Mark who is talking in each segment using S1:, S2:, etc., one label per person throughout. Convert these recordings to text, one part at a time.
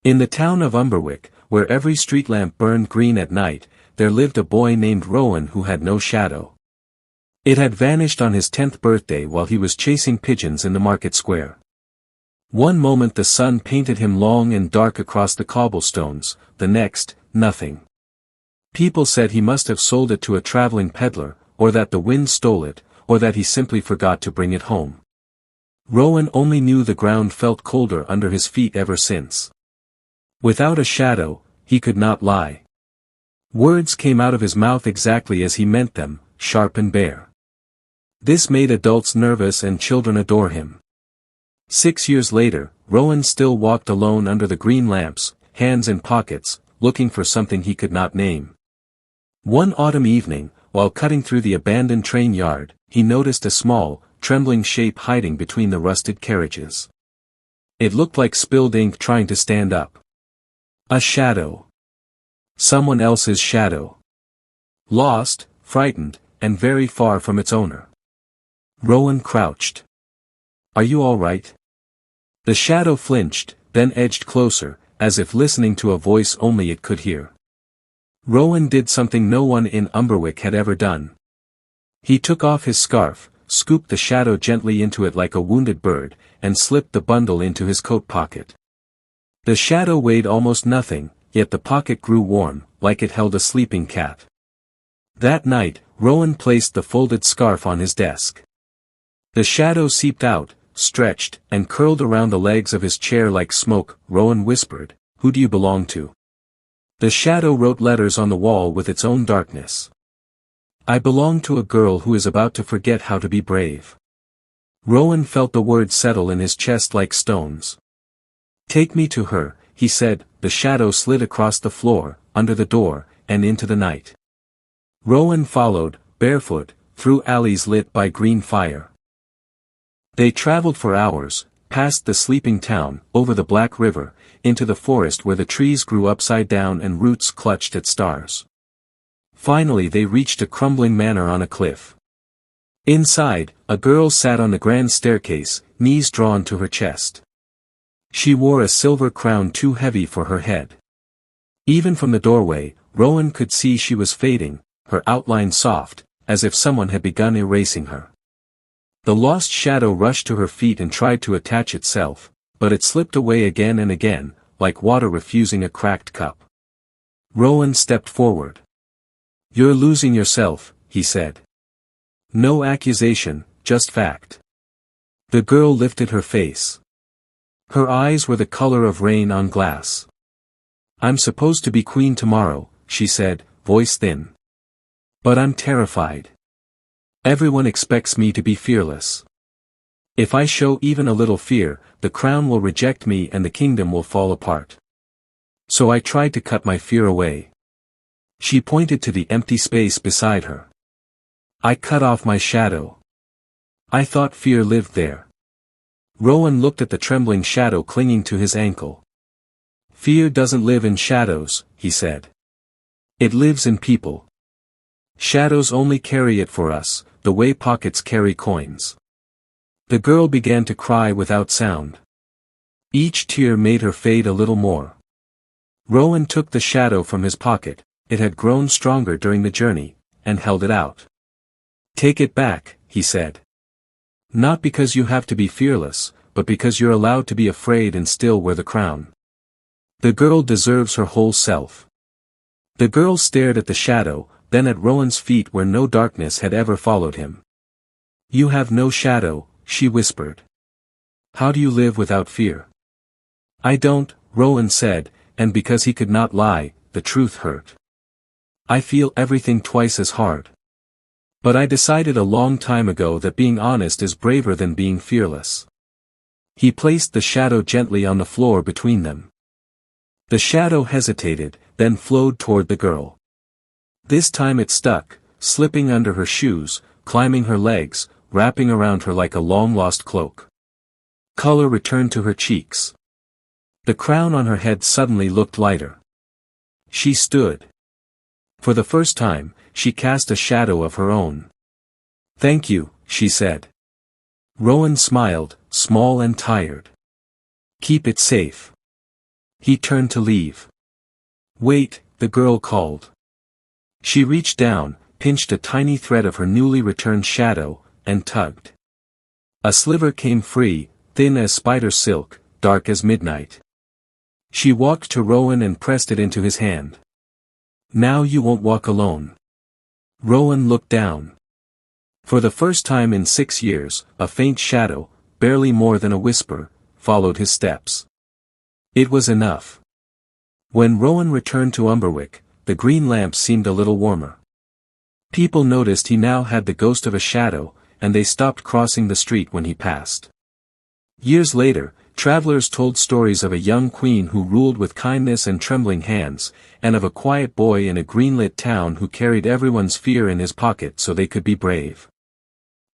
S1: In the town of Umberwick, where every street lamp burned green at night, there lived a boy named Rowan who had no shadow. It had vanished on his 10th birthday while he was chasing pigeons in the market square. One moment the sun painted him long and dark across the cobblestones, the next, nothing. People said he must have sold it to a traveling peddler, or that the wind stole it, or that he simply forgot to bring it home. Rowan only knew the ground felt colder under his feet ever since. Without a shadow, he could not lie. Words came out of his mouth exactly as he meant them, sharp and bare. This made adults nervous and children adore him. 6 years later, Rowan still walked alone under the green lamps, hands in pockets, looking for something he could not name. One autumn evening, while cutting through the abandoned train yard, he noticed a small, trembling shape hiding between the rusted carriages. It looked like spilled ink trying to stand up. A shadow. Someone else's shadow. Lost, frightened, and very far from its owner. Rowan crouched. "Are you all right?" The shadow flinched, then edged closer, as if listening to a voice only it could hear. Rowan did something no one in Umberwick had ever done. He took off his scarf, scooped the shadow gently into it like a wounded bird, and slipped the bundle into his coat pocket. The shadow weighed almost nothing, yet the pocket grew warm, like it held a sleeping cat. That night, Rowan placed the folded scarf on his desk. The shadow seeped out, stretched, and curled around the legs of his chair like smoke. Rowan whispered, "Who do you belong to?" The shadow wrote letters on the wall with its own darkness. "I belong to a girl who is about to forget how to be brave." Rowan felt the words settle in his chest like stones. "Take me to her," he said. The shadow slid across the floor, under the door, and into the night. Rowan followed, barefoot, through alleys lit by green fire. They traveled for hours, past the sleeping town, over the Black River, into the forest where the trees grew upside down and roots clutched at stars. Finally they reached a crumbling manor on a cliff. Inside, a girl sat on the grand staircase, knees drawn to her chest. She wore a silver crown too heavy for her head. Even from the doorway, Rowan could see she was fading, her outline soft, as if someone had begun erasing her. The lost shadow rushed to her feet and tried to attach itself, but it slipped away again and again, like water refusing a cracked cup. Rowan stepped forward. "You're losing yourself," he said. "No accusation, just fact." The girl lifted her face. Her eyes were the color of rain on glass. "I'm supposed to be queen tomorrow," she said, voice thin. "But I'm terrified. Everyone expects me to be fearless. If I show even a little fear, the crown will reject me and the kingdom will fall apart. So I tried to cut my fear away." She pointed to the empty space beside her. "I cut off my shadow. I thought fear lived there." Rowan looked at the trembling shadow clinging to his ankle. "Fear doesn't live in shadows," he said. "It lives in people. Shadows only carry it for us, the way pockets carry coins." The girl began to cry without sound. Each tear made her fade a little more. Rowan took the shadow from his pocket, it had grown stronger during the journey, and held it out. "Take it back," he said. "Not because you have to be fearless, but because you're allowed to be afraid and still wear the crown. The girl deserves her whole self." The girl stared at the shadow, then at Rowan's feet where no darkness had ever followed him. "You have no shadow," she whispered. "How do you live without fear?" "I don't," Rowan said, and because he could not lie, the truth hurt. "I feel everything twice as hard. But I decided a long time ago that being honest is braver than being fearless." He placed the shadow gently on the floor between them. The shadow hesitated, then flowed toward the girl. This time it stuck, slipping under her shoes, climbing her legs, wrapping around her like a long-lost cloak. Color returned to her cheeks. The crown on her head suddenly looked lighter. She stood. For the first time, she cast a shadow of her own. "Thank you," she said. Rowan smiled, small and tired. "Keep it safe." He turned to leave. "Wait," the girl called. She reached down, pinched a tiny thread of her newly returned shadow, and tugged. A sliver came free, thin as spider silk, dark as midnight. She walked to Rowan and pressed it into his hand. "Now you won't walk alone." Rowan looked down. For the first time in 6 years, a faint shadow, barely more than a whisper, followed his steps. It was enough. When Rowan returned to Umberwick, the green lamp seemed a little warmer. People noticed he now had the ghost of a shadow, and they stopped crossing the street when he passed. Years later, travelers told stories of a young queen who ruled with kindness and trembling hands, and of a quiet boy in a greenlit town who carried everyone's fear in his pocket so they could be brave.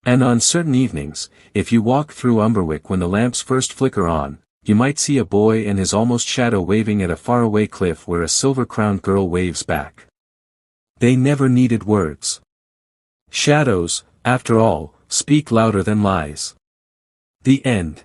S1: And on certain evenings, if you walk through Umberwick when the lamps first flicker on, you might see a boy and his almost shadow waving at a faraway cliff where a silver-crowned girl waves back. They never needed words. Shadows, after all, speak louder than lies. The end.